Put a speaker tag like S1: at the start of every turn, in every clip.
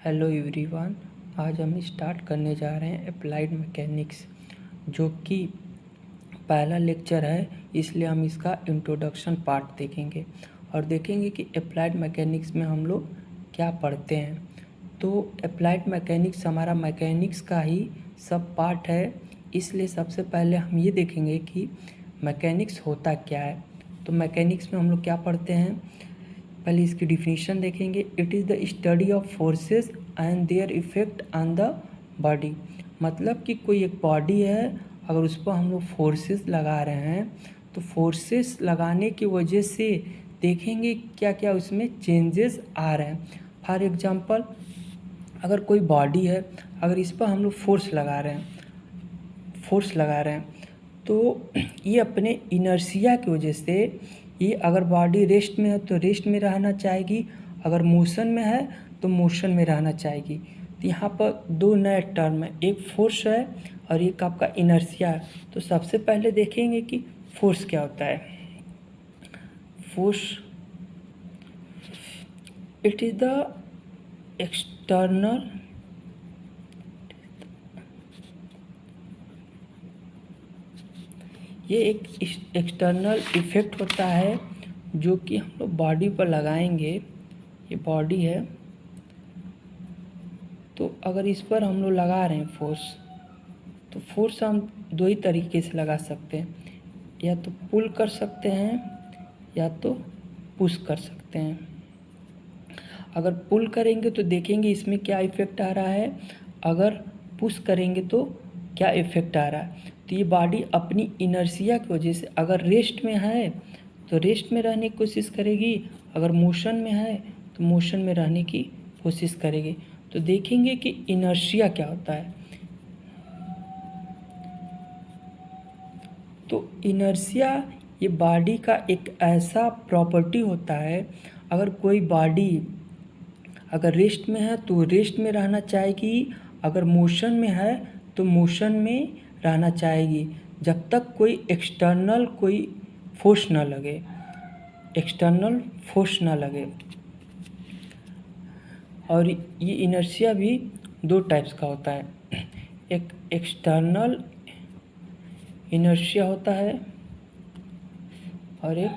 S1: Hello everyone, आज हम start करने जा रहे हैं अप्लाइड मैकेनिक्स, जो कि पहला लेक्चर है। इसलिए हम इसका इंट्रोडक्शन पार्ट देखेंगे और देखेंगे कि अप्लाइड मैकेनिक्स में हम लोग क्या पढ़ते हैं। तो अप्लाइड मैकेनिक्स हमारा मैकेनिक्स का ही सब पार्ट है, इसलिए सबसे पहले हम ये देखेंगे कि मैकेनिक्स होता क्या है। तो मैकेनिक्स में हम लोग क्या पढ़ते हैं, पहले इसकी डिफिनीशन देखेंगे। It is the study of forces and their effect on the body. मतलब कि कोई एक बॉडी है, अगर उस पर हम लोग फोर्सेस लगा रहे हैं तो फोर्सेस लगाने की वजह से देखेंगे क्या क्या उसमें चेंजेस आ रहे हैं। फॉर एग्जांपल, अगर कोई बॉडी है, अगर इस पर हम लोग फोर्स लगा रहे हैं तो ये अपने इनर्शिया की वजह से, ये अगर बॉडी रेस्ट में है तो रेस्ट में रहना चाहेगी, अगर मोशन में है तो मोशन में रहना चाहेगी। तो यहाँ पर दो नए टर्म है, एक फोर्स है और एक आपका इनर्शिया है। तो सबसे पहले देखेंगे कि फोर्स क्या होता है। Force, it is the external ये एक एक्सटर्नल इफ़ेक्ट होता है जो कि हम लोग बॉडी पर लगाएंगे। ये बॉडी है, तो अगर इस पर हम लोग लगा रहे हैं फोर्स, तो फोर्स हम दो ही तरीके से लगा सकते हैं, या तो पुल कर सकते हैं या तो पुश कर सकते हैं। अगर पुल करेंगे तो देखेंगे इसमें क्या इफ़ेक्ट आ रहा है, अगर पुश करेंगे तो क्या इफ़ेक्ट आ रहा है। तो ये बॉडी अपनी इनर्शिया की वजह से अगर रेस्ट में है तो रेस्ट में रहने की कोशिश करेगी, अगर मोशन में है तो मोशन में रहने की कोशिश करेगी। तो देखेंगे कि इनर्शिया क्या होता है। तो इनर्शिया ये बॉडी का एक ऐसा प्रॉपर्टी होता है, अगर कोई बॉडी अगर रेस्ट में है तो रेस्ट में रहना चाहेगी, अगर मोशन में है तो मोशन में रहना चाहेगी, जब तक कोई एक्सटर्नल फोर्स ना लगे। और ये इनर्शिया भी दो टाइप्स का होता है, एक एक्सटर्नल इनर्शिया होता है और एक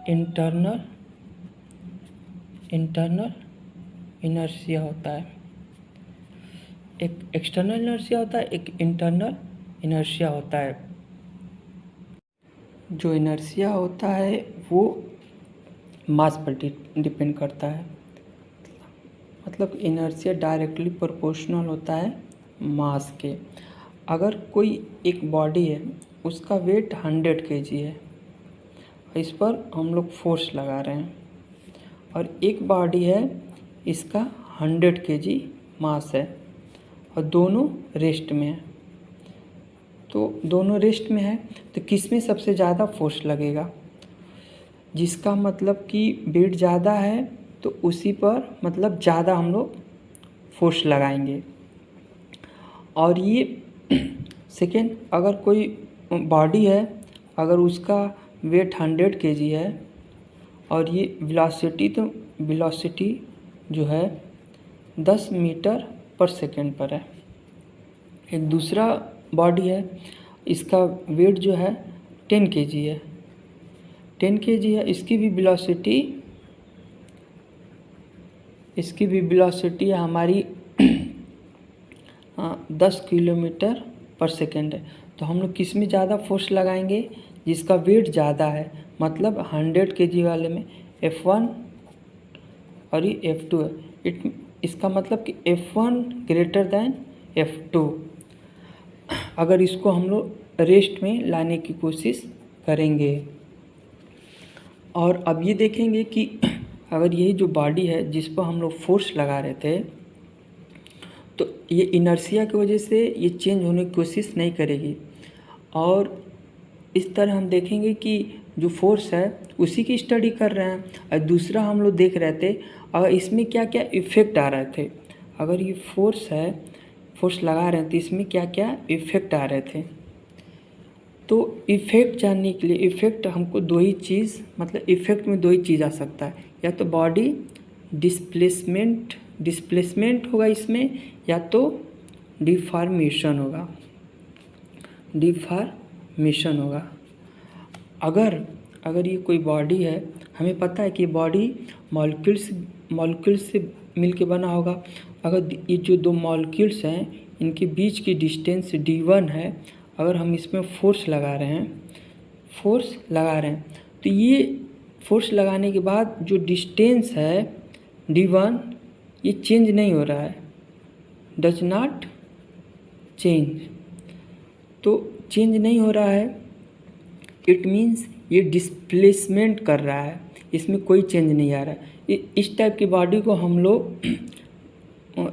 S1: इंटरनल इनर्शिया होता है। एक एक्सटर्नल इनर्शिया होता है, एक इंटरनल इनर्शिया होता है। जो इनर्शिया होता है वो मास पर डिपेंड करता है, मतलब इनर्शिया डायरेक्टली प्रोपोर्शनल होता है मास के। अगर कोई एक बॉडी है, उसका वेट 100 kg है, इस पर हम लोग फोर्स लगा रहे हैं, और एक बॉडी है इसका 100 kg मास है और दोनों रेस्ट में है। तो दोनों रेस्ट में है तो किस में सबसे ज़्यादा फोर्स लगेगा, जिसका मतलब कि वेट ज़्यादा है तो उसी पर मतलब ज़्यादा हम लोग फोर्स लगाएंगे। और ये सेकेंड, अगर कोई बॉडी है, अगर उसका वेट 100 kg है और ये वेलोसिटी जो है 10 मीटर पर सेकेंड पर है। एक दूसरा बॉडी है, इसका वेट जो है 10 kg है, इसकी भी वेलोसिटी हमारी 10 किलोमीटर पर सेकेंड है। तो हम लोग किस में ज़्यादा फोर्स लगाएंगे, जिसका वेट ज़्यादा है, मतलब 100 kg वाले में F1 और ये F2 है। इसका मतलब कि F1 ग्रेटर दैन F2। अगर इसको हम लोग रेस्ट में लाने की कोशिश करेंगे। और अब ये देखेंगे कि अगर यही जो बॉडी है जिस पर हम लोग फोर्स लगा रहे थे, तो ये इनर्शिया की वजह से ये चेंज होने की कोशिश नहीं करेगी। और इस तरह हम देखेंगे कि जो फोर्स है उसी की स्टडी कर रहे हैं, और दूसरा हम लोग देख रहे थे अगर इसमें क्या क्या इफ़ेक्ट आ रहे थे। अगर ये फोर्स है, फोर्स लगा रहे हैं तो इसमें क्या क्या इफ़ेक्ट आ रहे थे। तो इफ़ेक्ट जानने के लिए, इफ़ेक्ट हमको दो ही चीज़, मतलब इफ़ेक्ट में दो ही चीज़ आ सकता है, या तो बॉडी डिस्प्लेसमेंट डिस्प्लेसमेंट होगा इसमें या तो डिफॉर्मेशन होगा, डिफॉर्मेशन होगा। अगर ये कोई बॉडी है, हमें पता है कि बॉडी मॉलिक्यूल्स से मिलके बना होगा। अगर ये जो दो मॉलिक्यूल्स हैं इनके बीच की डिस्टेंस d1 है, अगर हम इसमें फोर्स लगा रहे हैं तो ये फोर्स लगाने के बाद जो डिस्टेंस है d1 ये चेंज नहीं हो रहा है, डज नॉट चेंज। तो चेंज नहीं हो रहा है, इट मीन्स ये डिस्प्लेसमेंट कर रहा है, इसमें कोई चेंज नहीं आ रहा है। इस टाइप की बॉडी को हम लोग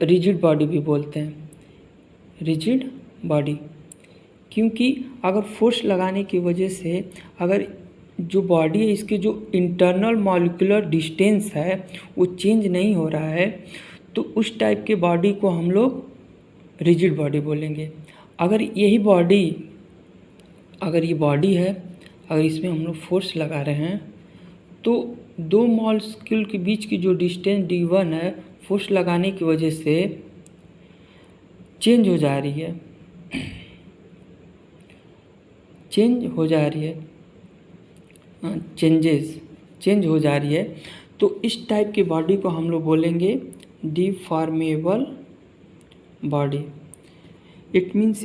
S1: रिजिड बॉडी भी बोलते हैं, रिजिड बॉडी। क्योंकि अगर फोर्स लगाने की वजह से अगर जो बॉडी है इसके जो इंटरनल मॉलिक्यूलर डिस्टेंस है वो चेंज नहीं हो रहा है, तो उस टाइप के बॉडी को हम लोग रिजिड बॉडी बोलेंगे। अगर ये बॉडी है, अगर इसमें हम लोग फोर्स लगा रहे हैं तो दो मॉलिक्यूल के बीच की जो डिस्टेंस d1 है फोर्स लगाने की वजह से चेंज हो जा रही है, तो इस टाइप की बॉडी को हम लोग बोलेंगे डिफॉर्मेबल बॉडी। इट मीन्स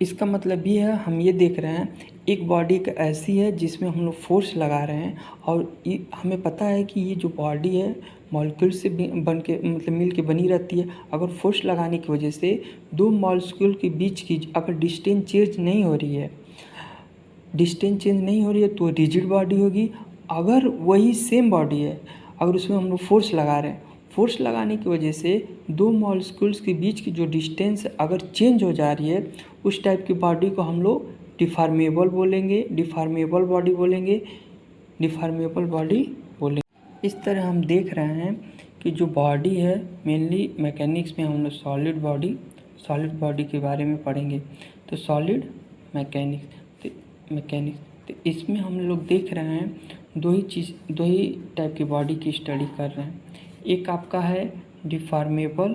S1: इसका मतलब ये है, हम ये देख रहे हैं एक बॉडी एक ऐसी है जिसमें हम लोग फोर्स लगा रहे हैं और हमें पता है कि ये जो बॉडी है मॉलिक्यूल से बन के मिल के बनी रहती है। अगर फोर्स लगाने की वजह से दो मॉलिक्यूल के बीच की अगर डिस्टेंस चेंज नहीं हो रही है तो रिजिड बॉडी होगी। अगर वही सेम बॉडी है, अगर उसमें हम लोग फोर्स लगा रहे हैं, फोर्स लगाने की वजह से दो मॉलिक्यूल्स के बीच की जो डिस्टेंस अगर चेंज हो जा रही है, उस टाइप की बॉडी को हम लोग डिफॉर्मेबल बॉडी बोलेंगे। इस तरह हम देख रहे हैं कि जो बॉडी है, मेनली मैकेनिक्स में हम लोग सॉलिड बॉडी के बारे में पढ़ेंगे। तो सॉलिड मैकेनिक्स तो इसमें हम लोग देख रहे हैं दो ही टाइप की बॉडी की स्टडी कर रहे हैं। एक आपका है डिफॉर्मेबल,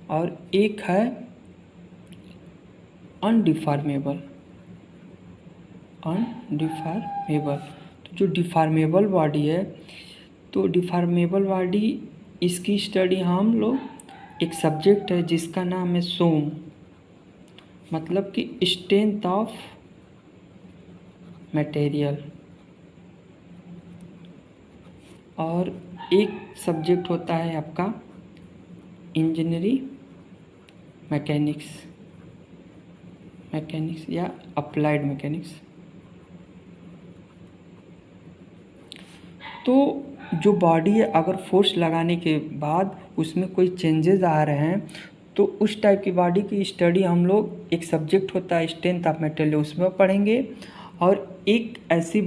S1: और एक है अनडिफॉर्मेबल। तो जो डिफॉर्मेबल बॉडी है, तो डिफॉर्मेबल बॉडी इसकी स्टडी हम लोग, एक सब्जेक्ट है जिसका नाम है सोम, मतलब कि स्ट्रेंथ ऑफ मटेरियल। और एक सब्जेक्ट होता है आपका इंजीनियरिंग मैकेनिक्स या अप्लाइड मैकेनिक्स। तो जो बॉडी है अगर फोर्स लगाने के बाद उसमें कोई चेंजेस आ रहे हैं, तो उस टाइप की बॉडी की स्टडी हम लोग, एक सब्जेक्ट होता है स्ट्रेंथ ऑफ मटेरियल, उसमें पढ़ेंगे। और एक ऐसी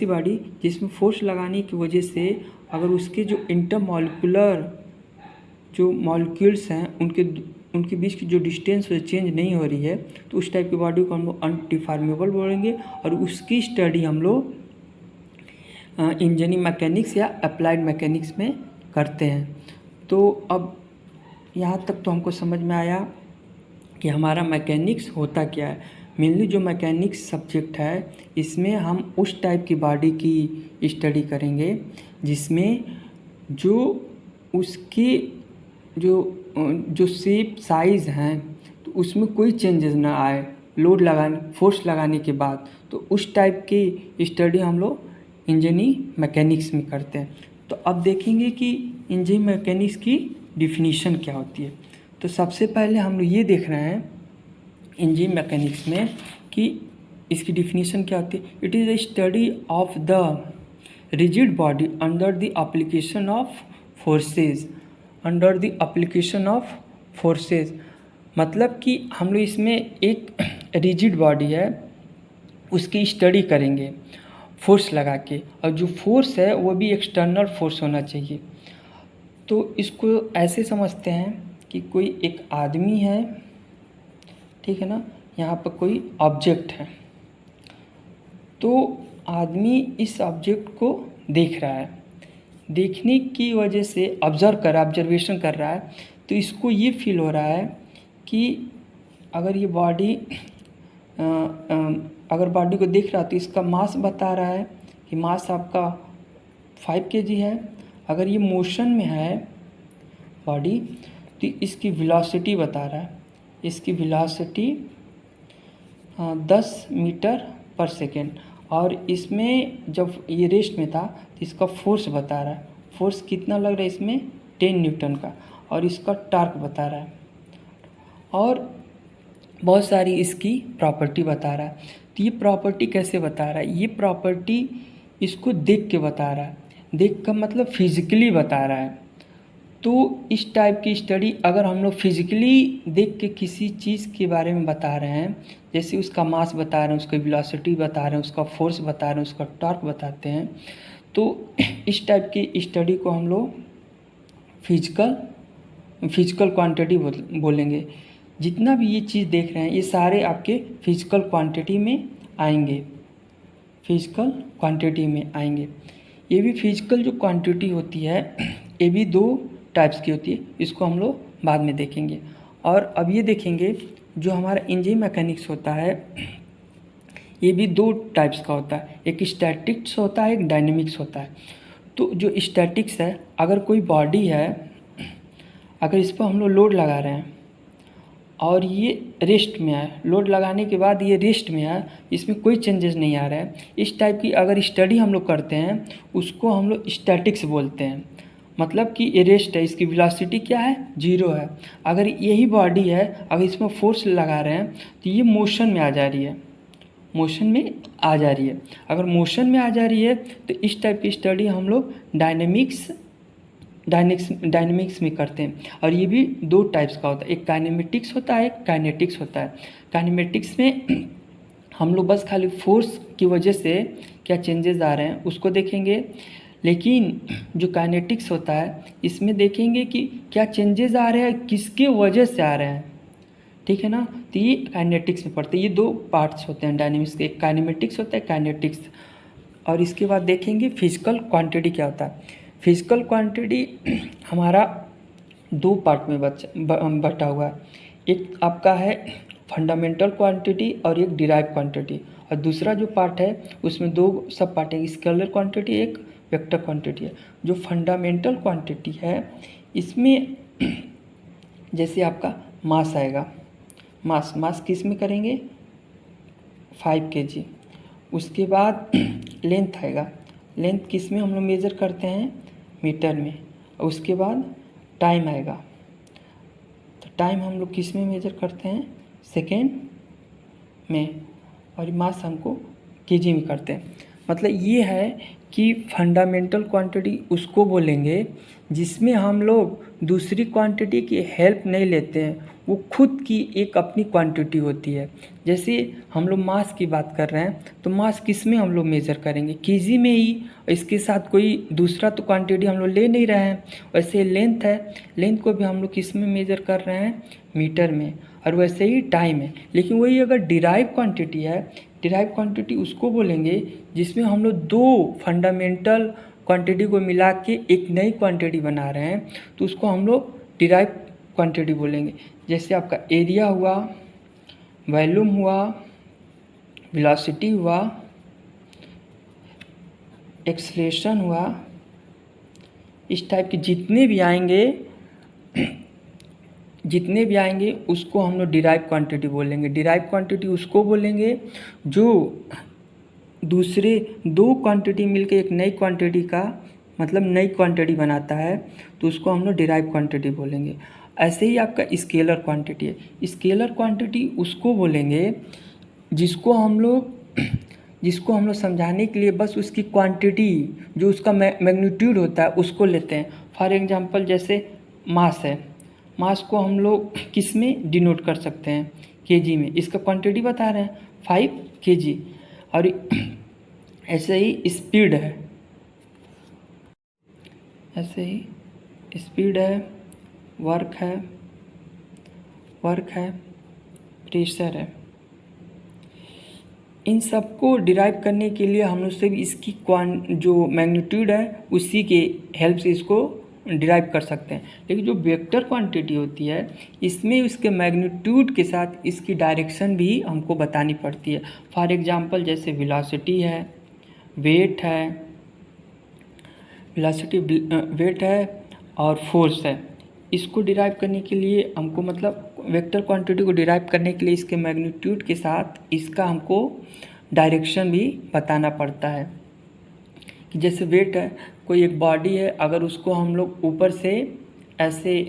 S1: बॉडी जिसमें फोर्स लगाने की वजह से अगर उसके जो इंटरमॉलिक्यूलर जो मॉलिक्यूल्स हैं उनके बीच की जो डिस्टेंस चेंज नहीं हो रही है, तो उस टाइप की बॉडी को हम लोग अनडिफॉर्मेबल बोलेंगे। और उसकी स्टडी हम लोग इंजीनियरिंग मैकेनिक्स या अप्लाइड मैकेनिक्स में करते हैं। तो अब यहाँ तक तो हमको समझ में आया कि हमारा मैकेनिक्स होता क्या है। मेनली जो मैकेनिक्स सब्जेक्ट है, इसमें हम उस टाइप की बॉडी की स्टडी करेंगे जिसमें जो उसकी जो शेप साइज़ हैं तो उसमें कोई चेंजेस ना आए फोर्स लगाने के बाद। तो उस टाइप की स्टडी हम लोग इंजीनियरिंग मैकेनिक्स में करते हैं। तो अब देखेंगे कि इंजीनियरिंग मैकेनिक्स की डिफिनीशन क्या होती है। तो सबसे पहले हम लोग ये देख रहे हैं इंजीनियरिंग मैकेनिक्स में कि इसकी डिफिनीशन क्या होती है। It is a study of the rigid body under the application of forces. मतलब कि हम लोग इसमें एक रिजिड बॉडी है उसकी स्टडी करेंगे फोर्स लगा के, और जो फोर्स है वो भी एक्सटर्नल फोर्स होना चाहिए। तो इसको ऐसे समझते हैं कि कोई एक आदमी है, ठीक है ना, यहाँ पर कोई ऑब्जेक्ट है, तो आदमी इस ऑब्जेक्ट को देख रहा है, देखने की वजह से ऑब्जर्वेशन कर रहा है, तो इसको ये फील हो रहा है कि अगर ये बॉडी अगर बॉडी को देख रहा है तो इसका मास बता रहा है कि मास आपका 5 kg है। अगर ये मोशन में है बॉडी तो इसकी वेलोसिटी बता रहा है, इसकी वेलोसिटी 10 मीटर पर सेकेंड। और इसमें जब ये रेस्ट में था तो इसका फोर्स बता रहा है, फोर्स कितना लग रहा है इसमें 10 न्यूटन का, और इसका टार्क बता रहा है, और बहुत सारी इसकी प्रॉपर्टी बता रहा है। तो ये प्रॉपर्टी कैसे बता रहा है, ये प्रॉपर्टी इसको देख के बता रहा है, देख का मतलब फिजिकली बता रहा है। तो इस टाइप की स्टडी अगर हम लोग फिजिकली देख के किसी चीज़ के बारे में बता रहे हैं, जैसे उसका मास बता रहे हैं, उसकी वेलोसिटी बता रहे हैं, उसका फोर्स बता रहे हैं, उसका टॉर्क बताते हैं, तो इस टाइप की स्टडी को हम लोग फिजिकल क्वांटिटी बोलेंगे। जितना भी ये चीज़ देख रहे हैं ये सारे आपके फिजिकल क्वांटिटी में आएंगे, फिजिकल क्वांटिटी में आएंगे। ये भी फिजिकल जो क्वांटिटी होती है ये भी 2 टाइप्स की होती है, इसको हम लोग बाद में देखेंगे। और अब ये देखेंगे जो हमारा इंजन मैकेनिक्स होता है ये भी 2 टाइप्स का होता है, एक स्टैटिक्स होता है, एक डायनेमिक्स होता है। तो जो स्टैटिक्स है, अगर कोई बॉडी है, अगर इस पर हम लोग लोड लगा रहे हैं और ये रेस्ट में है, लोड लगाने के बाद ये रेस्ट में है, इसमें कोई चेंजेस नहीं आ रहा है, इस टाइप की अगर स्टडी हम लोग करते हैं उसको हम लोग स्टैटिक्स बोलते हैं। मतलब कि ये रेस्ट है, इसकी वेलोसिटी क्या है 0 है। अगर यही बॉडी है, अगर इसमें फोर्स लगा रहे हैं तो ये मोशन में आ जा रही है, मोशन में आ जा रही है। अगर मोशन में आ जा रही है तो इस टाइप की स्टडी हम लोग डायनेमिक्स में करते हैं। और ये भी 2 टाइप्स का होता है, एक काइनेमेटिक्स होता है, एक काइनेटिक्स होता है। काइनेमेटिक्स में हम लोग बस खाली फोर्स की वजह से क्या चेंजेस आ रहे हैं उसको देखेंगे, लेकिन जो काइनेटिक्स होता है इसमें देखेंगे कि क्या चेंजेस आ रहे हैं, किसके वजह से आ रहे हैं, ठीक है ना। तो ये काइनेटिक्स में पढ़ते हैं। ये 2 पार्ट्स होते हैं डायनेमिक्स के, एक काइनेमेटिक्स होता है, काइनेटिक्स। और इसके बाद देखेंगे फिजिकल क्वांटिटी क्या होता है। फिजिकल क्वांटिटी हमारा 2 पार्ट में बटा हुआ है, एक आपका है फंडामेंटल क्वांटिटी और एक डिराइव क्वांटिटी, और दूसरा जो पार्ट है उसमें 2 सब पार्ट है, स्केलर क्वांटिटी एक वेक्टर क्वांटिटी है। जो फंडामेंटल क्वांटिटी है इसमें जैसे आपका मास आएगा, मास किस में करेंगे 5 kg। उसके बाद लेंथ आएगा, लेंथ किस में हम लोग मेज़र करते हैं मीटर में। और उसके बाद टाइम आएगा, तो टाइम हम लोग किस में मेज़र करते हैं सेकेंड में, और मास हमको केजी में करते हैं। मतलब ये है कि फंडामेंटल क्वांटिटी उसको बोलेंगे जिसमें हम लोग दूसरी क्वांटिटी की हेल्प नहीं लेते हैं, वो खुद की एक अपनी क्वांटिटी होती है। जैसे हम लोग मास की बात कर रहे हैं तो मास किस में हम लोग मेज़र करेंगे केजी में ही, इसके साथ कोई दूसरा तो क्वांटिटी हम लोग ले नहीं रहे हैं। वैसे लेंथ है, लेंथ को भी हम लोग किस में मेज़र कर रहे हैं मीटर में, और वैसे ही टाइम है। लेकिन वही अगर डिराइव क्वांटिटी है, डिराइव क्वांटिटी उसको बोलेंगे जिसमें हम लोग 2 फंडामेंटल क्वांटिटी को मिला के एक नई क्वांटिटी बना रहे हैं, तो उसको हम लोग डिराइव क्वांटिटी बोलेंगे। जैसे आपका एरिया हुआ, वॉल्यूम हुआ, वेलोसिटी हुआ, एक्सेलरेशन हुआ, इस टाइप के जितने भी आएंगे उसको हम लोग डिराइव क्वांटिटी बोलेंगे। डिराइव क्वांटिटी उसको बोलेंगे जो दूसरे 2 क्वांटिटी मिलके एक नई क्वांटिटी का मतलब नई क्वांटिटी बनाता है, तो उसको हम लोग डिराइव क्वांटिटी बोलेंगे। ऐसे ही आपका स्केलर क्वांटिटी है, स्केलर क्वांटिटी उसको बोलेंगे जिसको हम लोग समझाने के लिए बस उसकी क्वांटिटी जो उसका मैग्नीट्यूड होता है उसको लेते हैं। फॉर एग्जांपल जैसे मास है, मास को हम लोग किस में डिनोट कर सकते हैं केजी में, इसका क्वांटिटी बता रहे हैं 5 kg। और ऐसे ही स्पीड है, ऐसे ही स्पीड है, वर्क है, प्रेशर है। इन सबको डिराइव करने के लिए हम लोग सिर्फ इसकी जो मैग्नीट्यूड है उसी के हेल्प से इसको डिराइव कर सकते हैं। लेकिन जो वेक्टर क्वांटिटी होती है इसमें उसके मैग्नीट्यूड के साथ इसकी डायरेक्शन भी हमको बतानी पड़ती है। फॉर एग्जांपल जैसे वेलोसिटी है, वेट है, वेलोसिटी वेट है और फोर्स है, इसको डिराइव करने के लिए हमको मतलब वेक्टर क्वांटिटी को डिराइव करने के लिए इसके मैग्नीट्यूड के साथ इसका हमको डायरेक्शन भी बताना पड़ता है। कि जैसे वेट है, कोई एक बॉडी है, अगर उसको हम लोग ऊपर से ऐसे